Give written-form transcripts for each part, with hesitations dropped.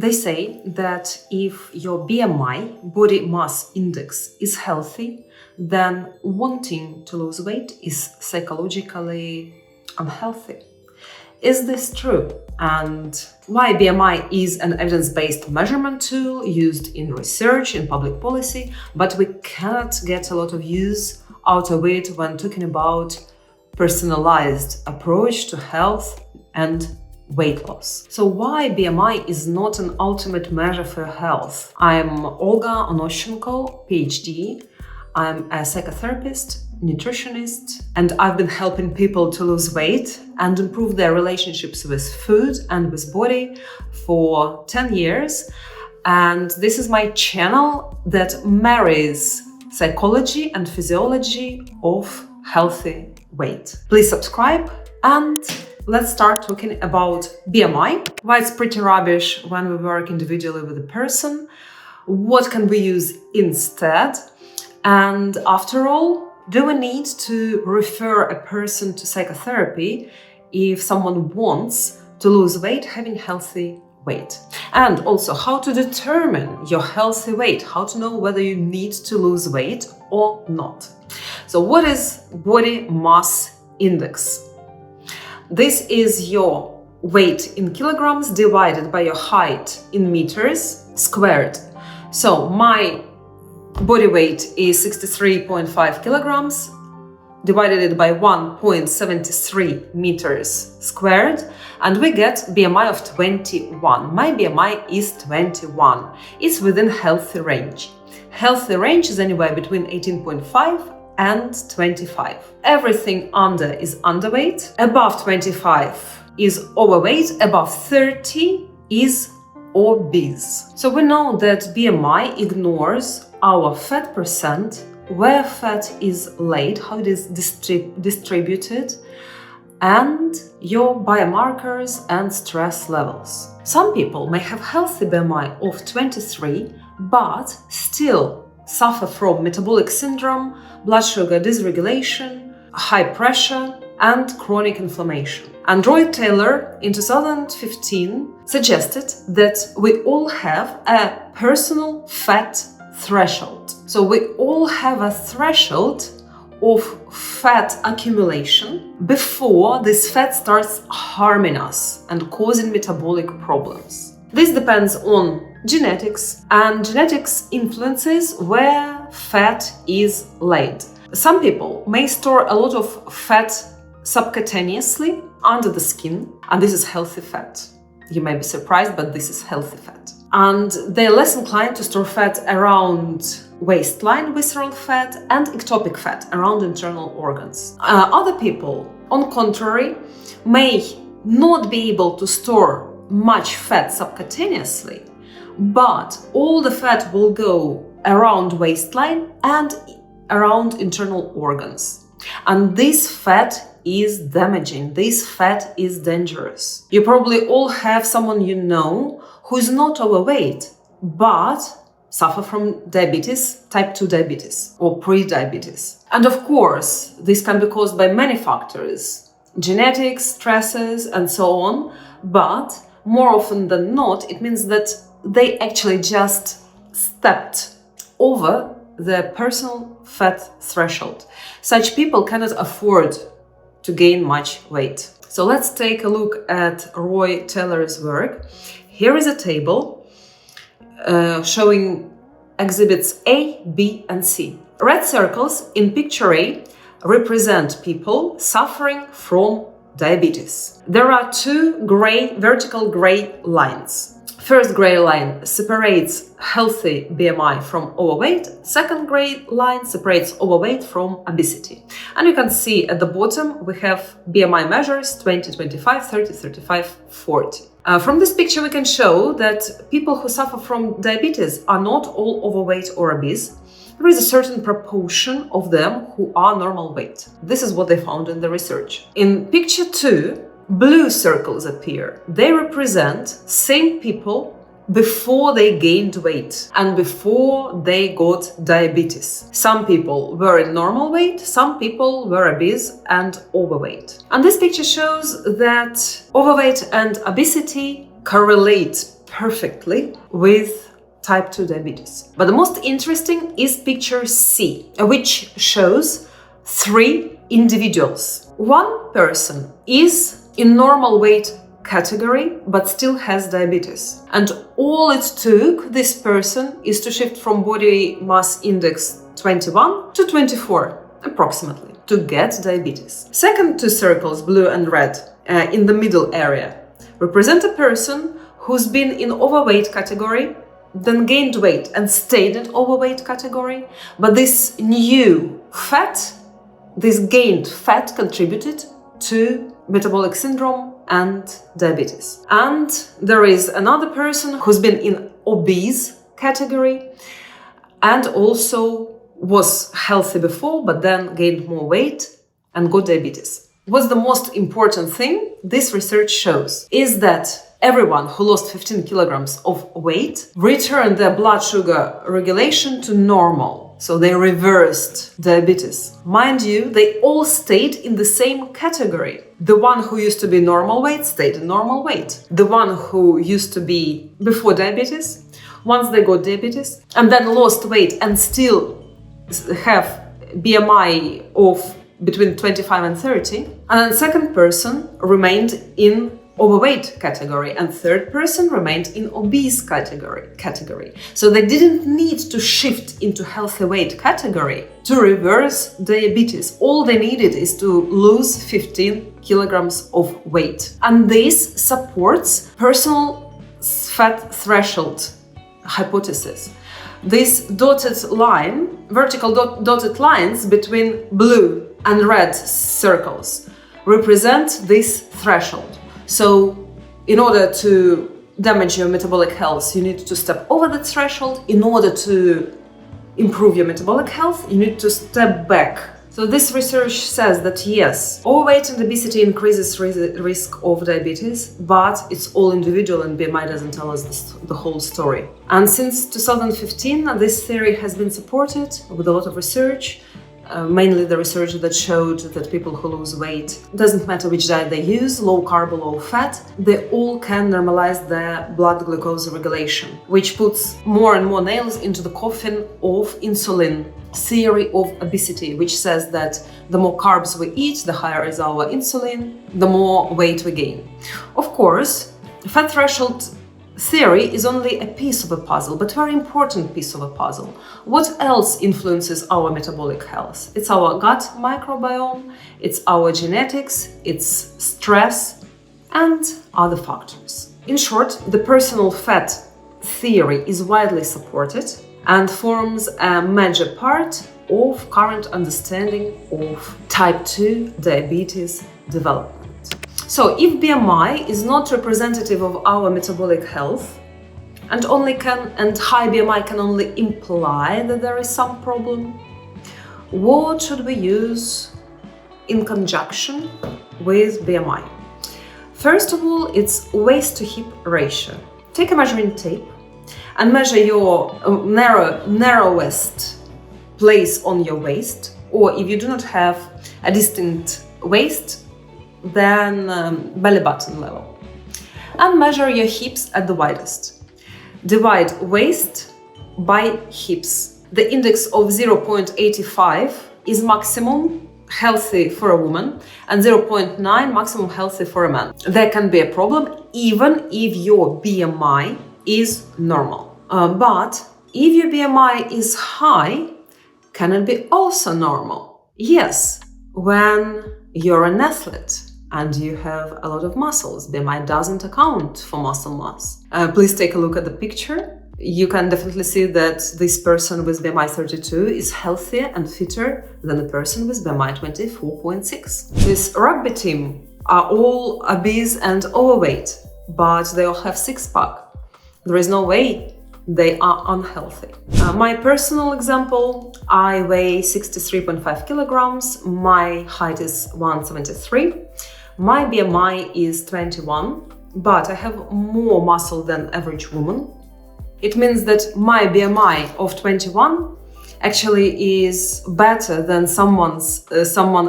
They say that if your BMI, body mass index, is healthy, then wanting to lose weight is psychologically unhealthy. Is this true? And why BMI is an evidence-based measurement tool used in research, in public policy, but we cannot get a lot of use out of it when talking about personalized approach to health and weight loss. So why BMI is not an ultimate measure for health? I'm Olga Onoshenko, PhD. I'm a psychotherapist, nutritionist, and I've been helping people to lose weight and improve their relationships with food and with body for 10 years. And this is my channel that marries psychology and physiology of healthy weight. Please subscribe and let's start talking about BMI, why it's pretty rubbish when we work individually with a person, what can we use instead, and after all, do we need to refer a person to psychotherapy if someone wants to lose weight having healthy weight? And also how to determine your healthy weight, how to know whether you need to lose weight or not. So what is body mass index? This is your weight in kilograms divided by your height in meters squared. So my body weight is 63.5 kilograms, divided it by 1.73 meters squared, and we get BMI of 21. My BMI is 21. It's within healthy range. Healthy range is anywhere between 18.5 and 25. Everything under is underweight, above 25 is overweight, above 30 is obese. So we know that BMI ignores our fat percent, where fat is laid, how it is distributed, and your biomarkers and stress levels. Some people may have healthy BMI of 23, but still suffer from metabolic syndrome, blood sugar dysregulation, high pressure, and chronic inflammation. And Roy Taylor in 2015 suggested that we all have a personal fat threshold. So we all have a threshold of fat accumulation before this fat starts harming us and causing metabolic problems. This depends on genetics, and genetics influences where fat is laid. Some people may store a lot of fat subcutaneously under the skin, and this is healthy fat. You may be surprised, but this is healthy fat. And they're less inclined to store fat around waistline, visceral fat, and ectopic fat around internal organs. Other people, on contrary, may not be able to store much fat subcutaneously, but all the fat will go around waistline and around internal organs. And this fat is damaging. This fat is dangerous. You probably all have someone you know who is not overweight, but suffer from diabetes, type 2 diabetes or pre-diabetes. And of course, this can be caused by many factors, genetics, stresses, and so on, but more often than not, it means that they actually just stepped over the personal fat threshold. Such people cannot afford to gain much weight. So let's take a look at Roy Taylor's work. Here is a table showing exhibits A, B, and C. Red circles in picture A represent people suffering from diabetes. There are two vertical gray lines. First gray line separates healthy BMI from overweight. Second gray line separates overweight from obesity. And you can see at the bottom we have BMI measures 20, 25, 30, 35, 40. From this picture we can show that people who suffer from diabetes are not all overweight or obese. There is a certain proportion of them who are normal weight. This is what they found in the research. In picture 2, blue circles appear. They represent same people before they gained weight and before they got diabetes. Some people were in normal weight, some people were obese and overweight. And this picture shows that overweight and obesity correlate perfectly with type 2 diabetes. But the most interesting is picture C, which shows 3 individuals. One person is in normal weight category but still has diabetes, and all it took this person is to shift from body mass index 21 to 24 approximately to get diabetes. Second 2 circles, blue and red, in the middle area, represent a person who's been in overweight category, then gained weight and stayed in overweight category, but this new fat, this gained fat contributed to metabolic syndrome and diabetes. And there is another person who's been in obese category and also was healthy before, but then gained more weight and got diabetes. What's the most important thing this research shows is that everyone who lost 15 kilograms of weight returned their blood sugar regulation to normal. So they reversed diabetes. Mind you, they all stayed in the same category. The one who used to be normal weight stayed in normal weight. The one who used to be before diabetes, once they got diabetes and then lost weight and still have BMI of between 25 and 30. And then second person remained in overweight category and third person remained in obese category. So they didn't need to shift into healthy weight category to reverse diabetes. All they needed is to lose 15 kilograms of weight. And this supports personal fat threshold hypothesis. This dotted line, vertical dotted lines between blue and red circles represent this threshold. So in order to damage your metabolic health, you need to step over that threshold. In order to improve your metabolic health, you need to step back. So this research says that yes, overweight and obesity increases risk of diabetes, but it's all individual and BMI doesn't tell us the whole story. And since 2015, this theory has been supported with a lot of research. Mainly the research that showed that people who lose weight, doesn't matter which diet they use, low carb or low fat, they all can normalize their blood glucose regulation, which puts more and more nails into the coffin of insulin theory of obesity, which says that the more carbs we eat, the higher is our insulin, the more weight we gain. Of course, fat threshold theory is only a piece of a puzzle, but very important piece of a puzzle. What else influences our metabolic health? It's our gut microbiome, it's our genetics, it's stress, and other factors. In short, the personal fat theory is widely supported and forms a major part of current understanding of type 2 diabetes development. So if BMI is not representative of our metabolic health and high BMI can only imply that there is some problem, what should we use in conjunction with BMI? First of all, it's waist to hip ratio. Take a measuring tape and measure your narrowest place on your waist, or if you do not have a distinct waist, then belly button level, and measure your hips at the widest. Divide waist by hips. The index of 0.85 is maximum healthy for a woman and 0.9 maximum healthy for a man. There can be a problem even if your BMI is normal. But if your BMI is high, can it be also normal? Yes, when you're an athlete and you have a lot of muscles, BMI doesn't account for muscle mass. Please take a look at the picture. You can definitely see that this person with BMI 32 is healthier and fitter than the person with BMI 24.6. This rugby team are all obese and overweight, but they all have six-pack. There is no way they are unhealthy. My personal example, I weigh 63.5 kilograms, my height is 173, my BMI is 21, but I have more muscle than average woman. It means that my BMI of 21 actually is better than someone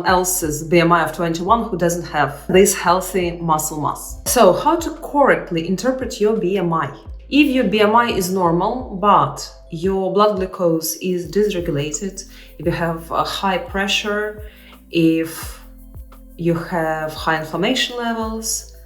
else's BMI of 21 who doesn't have this healthy muscle mass. So how to correctly interpret your BMI? If your BMI is normal, but your blood glucose is dysregulated, if you have a high pressure, if you have high inflammation levels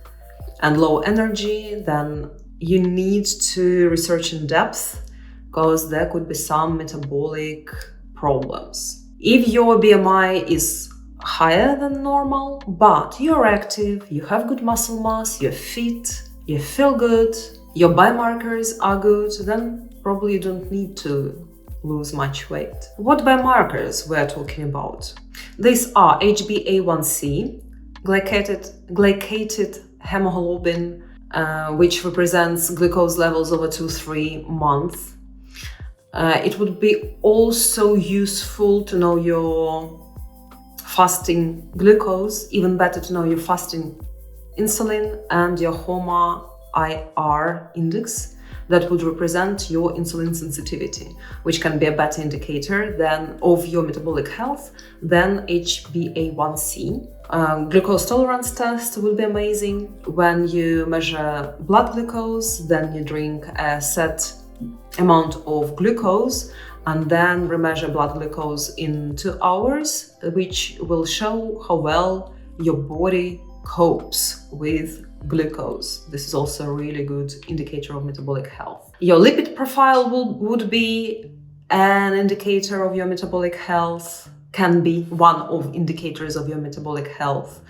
and low energy, then you need to research in depth because there could be some metabolic problems. If your BMI is higher than normal, but you're active, you have good muscle mass, you're fit, you feel good, your biomarkers are good, then probably you don't need to lose much weight. What biomarkers we're talking about? These are HbA1c, glycated hemoglobin, which represents glucose levels over 2-3 months. It would be also useful to know your fasting glucose, even better to know your fasting insulin and your HOMA-IR index. That would represent your insulin sensitivity, which can be a better indicator than of your metabolic health than HbA1c. Glucose tolerance test will be amazing. When you measure blood glucose, then you drink a set amount of glucose and then remeasure blood glucose in 2 hours, which will show how well your body copes with glucose. This is also a really good indicator of metabolic health. Your lipid profile would be an indicator of your metabolic health, can be one of indicators of your metabolic health.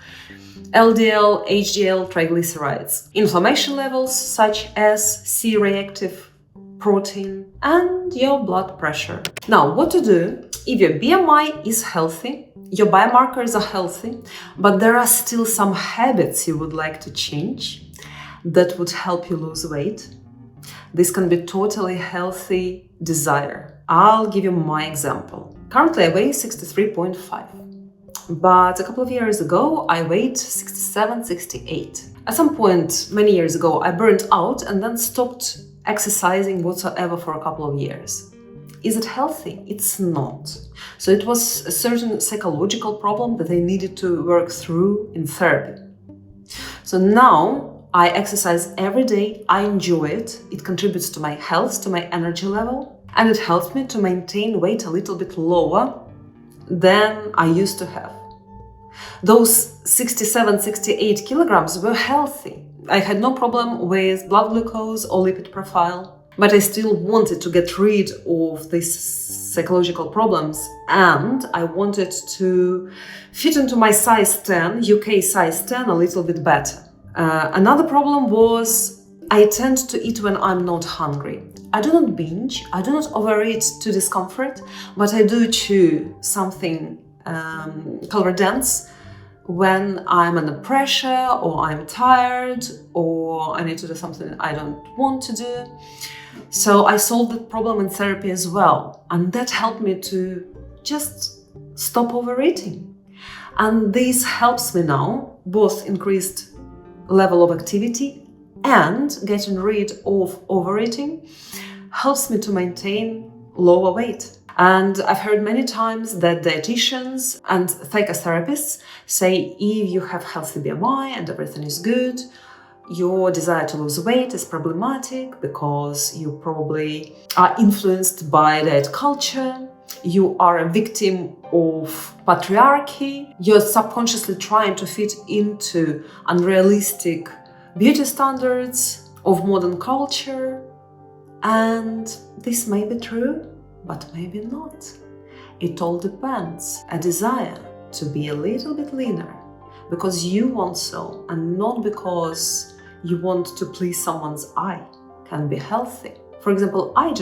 LDL, HDL, triglycerides. Inflammation levels such as C-reactive protein and your blood pressure. Now, what to do if your BMI is healthy, your biomarkers are healthy, but there are still some habits you would like to change that would help you lose weight. This can be totally healthy desire. I'll give you my example. Currently I weigh 63.5, but a couple of years ago I weighed 67, 68. At some point many years ago I burned out and then stopped exercising whatsoever for a couple of years. Is it healthy? It's not. So it was a certain psychological problem that I needed to work through in therapy. So now I exercise every day, I enjoy it, it contributes to my health, to my energy level, and it helps me to maintain weight a little bit lower than I used to have. Those 67, 68 kilograms were healthy. I had no problem with blood glucose or lipid profile. But I still wanted to get rid of these psychological problems, and I wanted to fit into my size 10, UK size 10, a little bit better. Another problem was I tend to eat when I'm not hungry. I do not binge, I do not overeat to discomfort, but I do chew something calorie dense when I'm under pressure or I'm tired or I need to do something I don't want to do. So I solved that problem in therapy as well, and that helped me to just stop overeating. And this helps me now, both increased level of activity and getting rid of overeating helps me to maintain lower weight. And I've heard many times that dietitians and psychotherapists say if you have healthy BMI and everything is good, your desire to lose weight is problematic because you probably are influenced by diet culture, you are a victim of patriarchy, you're subconsciously trying to fit into unrealistic beauty standards of modern culture. And this may be true, but maybe not. It all depends. A desire to be a little bit leaner because you want so and not because you want to please someone's eye can be healthy. For example, I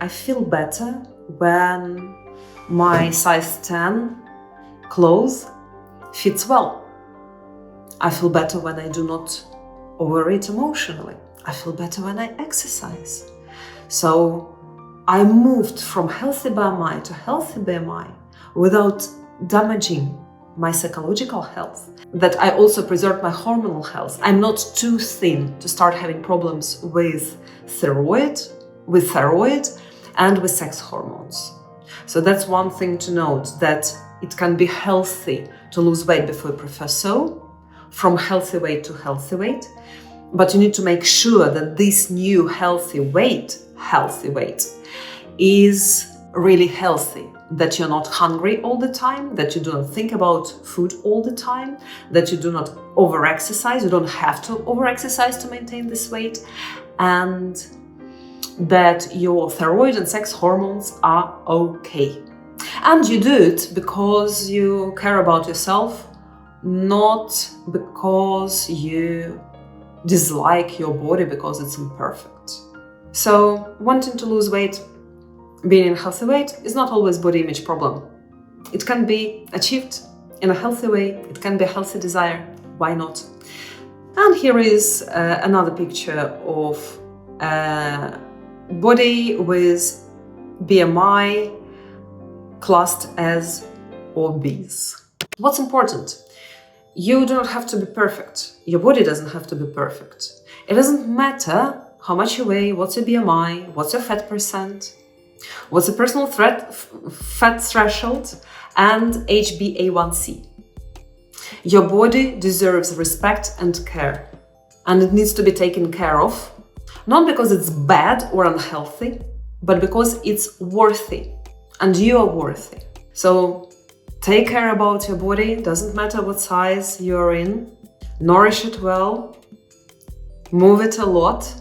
feel better when my size 10 clothes fits well. I feel better when I do not overeat emotionally. I feel better when I exercise. So I moved from healthy BMI to healthy BMI without damaging my psychological health, that I also preserve my hormonal health. I'm not too thin to start having problems with thyroid and with sex hormones. So that's one thing to note, that it can be healthy to lose weight before you prefer so, from healthy weight to healthy weight. But you need to make sure that this new healthy weight is really healthy, that you're not hungry all the time, that you do not think about food all the time, that you do not over-exercise. You don't have to over-exercise to maintain this weight, and that your thyroid and sex hormones are okay. And you do it because you care about yourself, not because you dislike your body because it's imperfect. So wanting to lose weight, being in a healthy weight, is not always body image problem. It can be achieved in a healthy way. It can be a healthy desire. Why not? And here is another picture of a body with BMI classed as obese. What's important? You do not have to be perfect. Your body doesn't have to be perfect. It doesn't matter how much you weigh, what's your BMI, what's your fat percent, what's the personal fat threshold, and HbA1c. Your body deserves respect and care, and it needs to be taken care of, not because it's bad or unhealthy, but because it's worthy, and you are worthy. So take care about your body, doesn't matter what size you're in, nourish it well, move it a lot,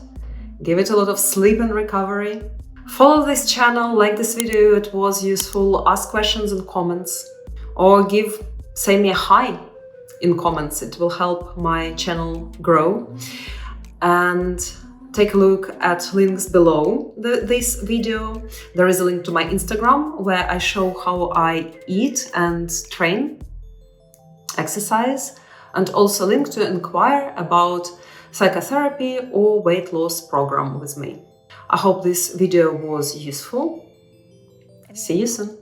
give it a lot of sleep and recovery. Follow this channel, like this video, it was useful, ask questions in comments, or say me a hi in comments, it will help my channel grow. And take a look at links below this video. There is a link to my Instagram where I show how I eat and train, exercise, and also a link to Inquire about psychotherapy or weight loss program with me. I hope this video was useful. See you soon.